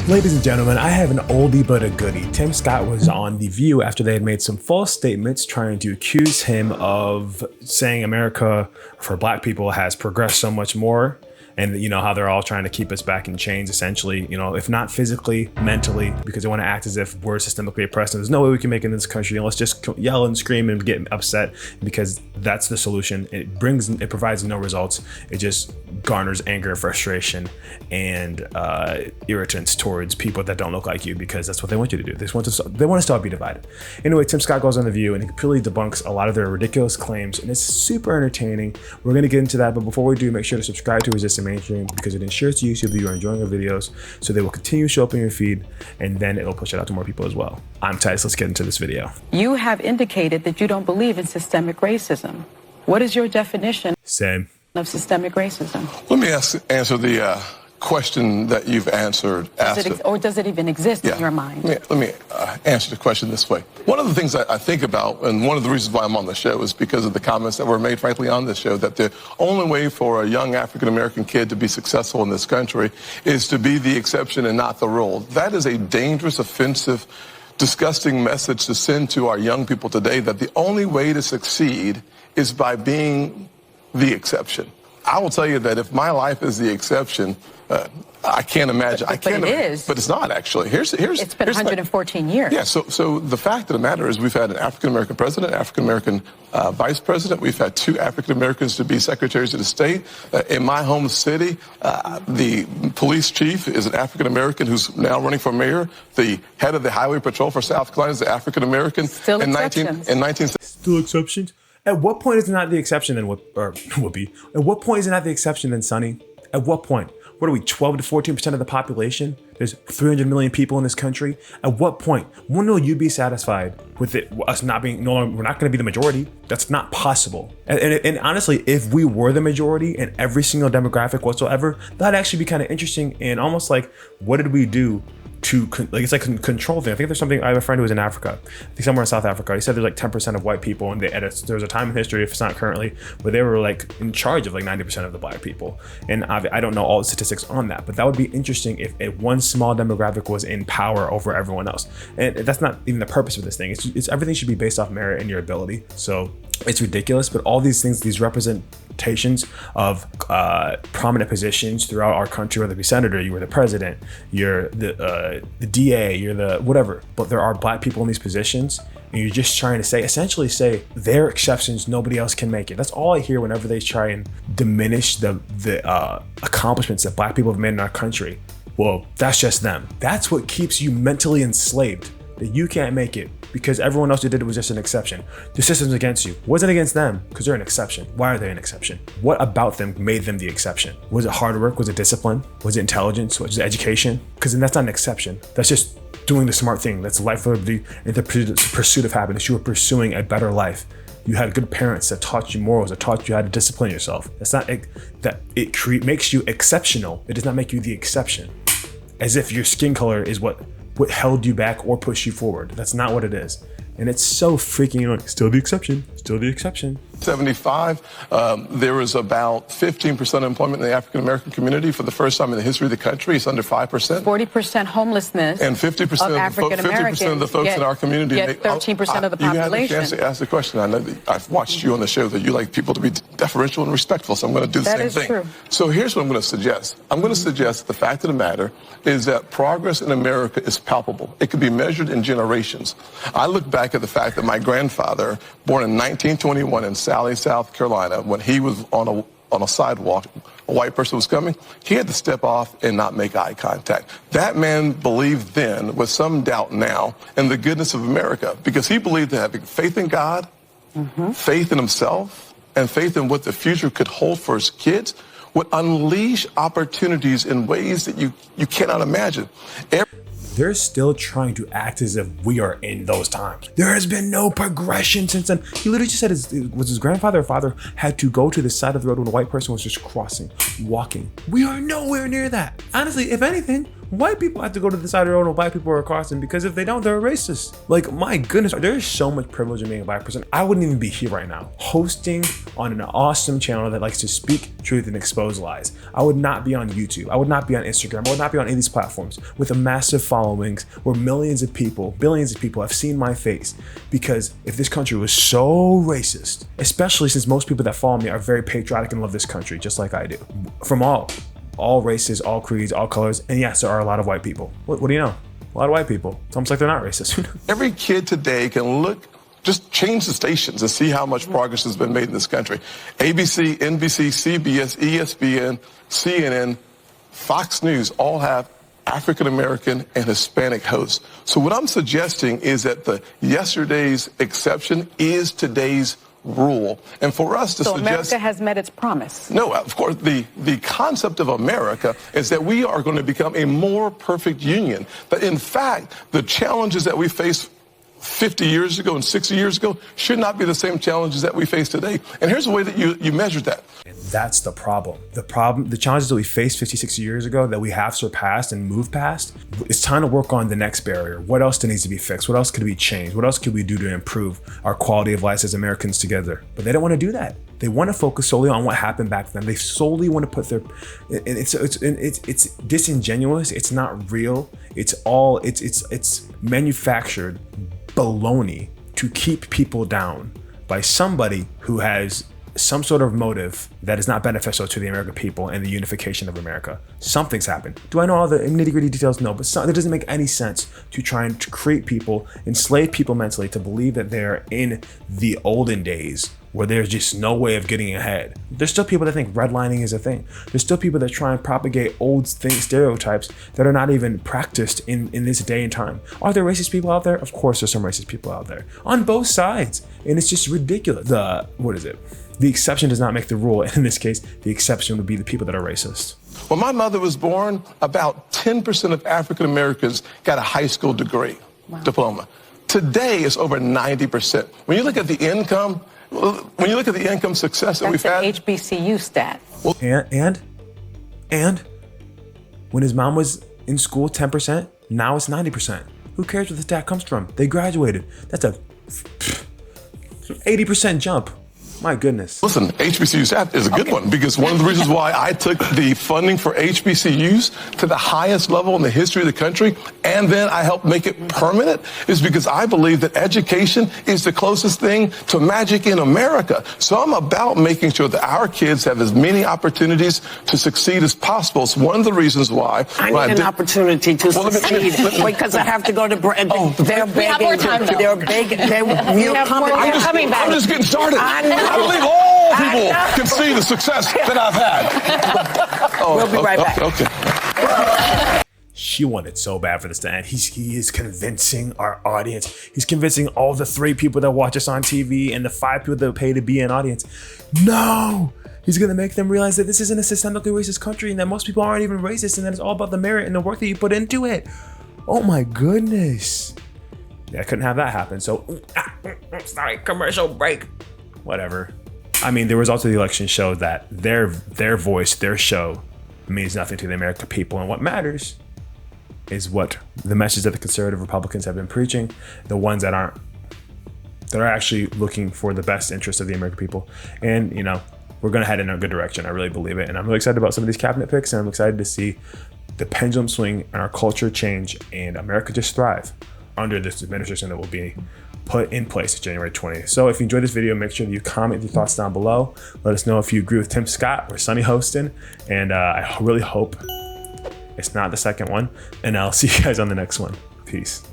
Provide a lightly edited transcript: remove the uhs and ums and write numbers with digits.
Ladies and gentlemen, I have an oldie but a goodie. Tim Scott was on The View after they had made some false statements trying to accuse him of saying America for black people has progressed so much more. And you know how they're all trying to keep us back in chains, essentially, you know, if not physically, mentally, because they want to act as if we're systemically oppressed. And there's no way we can make it in this country. And let's just yell and scream and get upset because that's the solution. It provides no results. It just garners anger and frustration and irritants towards people that don't look like you, because that's what they want you to do. They want us to all be divided. Anyway, Tim Scott goes on The View and he completely debunks a lot of their ridiculous claims, and it's super entertaining. We're going to get into that, but before we do, make sure to subscribe to Resistant Mainstream, because it ensures to YouTube that you are enjoying our videos, so they will continue to show up in your feed, and then it'll push it out to more people as well. I'm Tice. Let's get into this video. You have indicated that you don't believe in systemic racism. What is your definition Same. of systemic racism? Let me answer the question that you've answered. Or does it even exist in your mind? Let me answer the question this way. One of the things I think about, and one of the reasons why I'm on the show, is because of the comments that were made, frankly, on this show, that the only way for a young African-American kid to be successful in this country is to be the exception and not the rule. That is a dangerous, offensive, disgusting message to send to our young people today, that the only way to succeed is by being the exception. I will tell you that if my life is the exception, I can't imagine. But it is. But it's not, actually. It's been 114 years. Yeah, so the fact of the matter is we've had an African-American president, African-American vice president. We've had 2 African-Americans to be secretaries of the state. In my home city, the police chief is an African-American who's now running for mayor. The head of the highway patrol for South Carolina is an African-American. Still exceptions. Still exceptions? At what point is it not the exception then, Whoopi? At what point is it not the exception then, Sunny? At what point? What are we, 12 to 14% of the population? There's 300 million people in this country. At what point? When will you be satisfied with it, us not being, no longer, we're not going to be the majority? That's not possible. And honestly, if we were the majority in every single demographic whatsoever, that'd actually be kind of interesting, and almost like, what did we do to, like, it's like a control thing. I think there's something, I have a friend who was in Africa, I think somewhere in South Africa. He said there's like 10% of white people, and there was a time in history, if it's not currently, where they were like in charge of like 90% of the black people. And I don't know all the statistics on that, but that would be interesting if one small demographic was in power over everyone else. And that's not even the purpose of this thing. It's everything should be based off merit and your ability. So it's ridiculous, but all these things, these representations of prominent positions throughout our country, whether it be senator, you were the president, you're the DA, you're the whatever, but there are black people in these positions, and you're just trying to essentially say they're exceptions, nobody else can make it. That's all I hear whenever they try and diminish the accomplishments that black people have made in our country. Well, that's just them. That's what keeps you mentally enslaved, that you can't make it because everyone else who did it was just an exception. The system's against you. It wasn't against them because they're an exception. Why are they an exception? What about them made them the exception? Was it hard work? Was it discipline? Was it intelligence? Was it education? Because then that's not an exception. That's just doing the smart thing. That's life, liberty, and the pursuit of happiness. You were pursuing a better life. You had good parents that taught you morals, that taught you how to discipline yourself. That's not that it makes you exceptional. It does not make you the exception. As if your skin color is what held you back or pushed you forward. That's not what it is. And it's so freaking annoying. Still the exception. Still the exception. 75, there was about 15% employment in the African-American community for the first time in the history of the country. It's under 5%. 40% homelessness. And 50% of the folks in our community get 13% of the population. You had a chance to ask the question. I know that I've watched you on the show that you like people to be deferential and respectful, so I'm going to do the same thing. That is true. So here's what I'm going to suggest. I'm going to suggest the fact of the matter is that progress in America is palpable. It can be measured in generations. I look back at the fact that my grandfather, born in 1921 in Sally, South Carolina, when he was on a sidewalk, a white person was coming, he had to step off and not make eye contact. That man believed then, with some doubt now, in the goodness of America, because he believed that having faith in God, faith in himself, and faith in what the future could hold for his kids would unleash opportunities in ways that you cannot imagine. They're still trying to act as if we are in those times. There has been no progression since then. He literally just said his grandfather or father had to go to the side of the road when a white person was just crossing, walking. We are nowhere near that. Honestly, if anything, White people have to go to the side of the road when black people are crossing, because if they don't, they're racist. Like, my goodness, there is so much privilege in being a black person. I wouldn't even be here right now, hosting on an awesome channel that likes to speak truth and expose lies. I would not be on YouTube. I would not be on Instagram. I would not be on any of these platforms with a massive followings where millions of people, billions of people have seen my face. Because if this country was so racist, especially since most people that follow me are very patriotic and love this country, just like I do, from all races, all creeds, all colors, and yes, there are a lot of white people. What do you know? A lot of white people. It's almost like they're not racist. Every kid today can look, just change the stations and see how much progress has been made in this country. ABC, NBC, CBS, ESPN, CNN, Fox News all have African American and Hispanic hosts. So what I'm suggesting is that the yesterday's exception is today's rule. And for us to suggest... So America has met its promise. No, of course, the concept of America is that we are going to become a more perfect union. But in fact, the challenges that we face 50 years ago and 60 years ago should not be the same challenges that we face today. And here's the way that you measure that. And that's the problem. The challenges that we faced 50, 60 years ago that we have surpassed and moved past, it's time to work on the next barrier. What else needs to be fixed? What else could be changed? What else could we do to improve our quality of life as Americans together? But they don't want to do that. They want to focus solely on what happened back then. They solely want to put their, it's disingenuous. It's not real. It's manufactured baloney to keep people down by somebody who has some sort of motive that is not beneficial to the American people and the unification of America. Something's happened. Do I know all the nitty-gritty details? No, but it doesn't make any sense to try and create people, enslave people mentally to believe that they're in the olden days where there's just no way of getting ahead. There's still people that think redlining is a thing. There's still people that try and propagate old stereotypes that are not even practiced in this day and time. Are there racist people out there? Of course there's some racist people out there on both sides. And it's just ridiculous. The exception does not make the rule. And in this case, the exception would be the people that are racist. When my mother was born, about 10% of African Americans got a high school degree, diploma. Today it's over 90%. When you look at the income, success that we've had. That's an HBCU stat. And when his mom was in school, 10%, now it's 90%. Who cares where the stat comes from? They graduated. That's a 80% jump. My goodness. Listen, HBCUs is a good one, because one of the reasons why I took the funding for HBCUs to the highest level in the history of the country, and then I helped make it permanent, is because I believe that education is the closest thing to magic in America. So I'm about making sure that our kids have as many opportunities to succeed as possible. It's one of the reasons why I need an opportunity to succeed because I have to go to break. They're begging. They're begging. You're coming back. I'm just getting started. I believe all people can see the success that I've had. We'll be right back. Okay. She wanted so bad for this to end. He is convincing our audience. He's convincing all the 3 people that watch us on TV and the 5 people that pay to be an audience. No! He's going to make them realize that this isn't a systemically racist country and that most people aren't even racist and that it's all about the merit and the work that you put into it. Oh my goodness. Yeah, I couldn't have that happen. So, sorry, commercial break. Whatever. I mean, the results of the election show that their voice, their show means nothing to the American people. And what matters is what the message that the conservative Republicans have been preaching, the ones that are actually looking for the best interest of the American people. And, you know, we're going to head in a good direction. I really believe it. And I'm really excited about some of these cabinet picks. And I'm excited to see the pendulum swing and our culture change and America just thrive under this administration that will be put in place January 20th. So if you enjoyed this video, make sure that you comment your thoughts down below. Let us know if you agree with Tim Scott or Sunny Hostin. And I really hope it's not the second one. And I'll see you guys on the next one. Peace.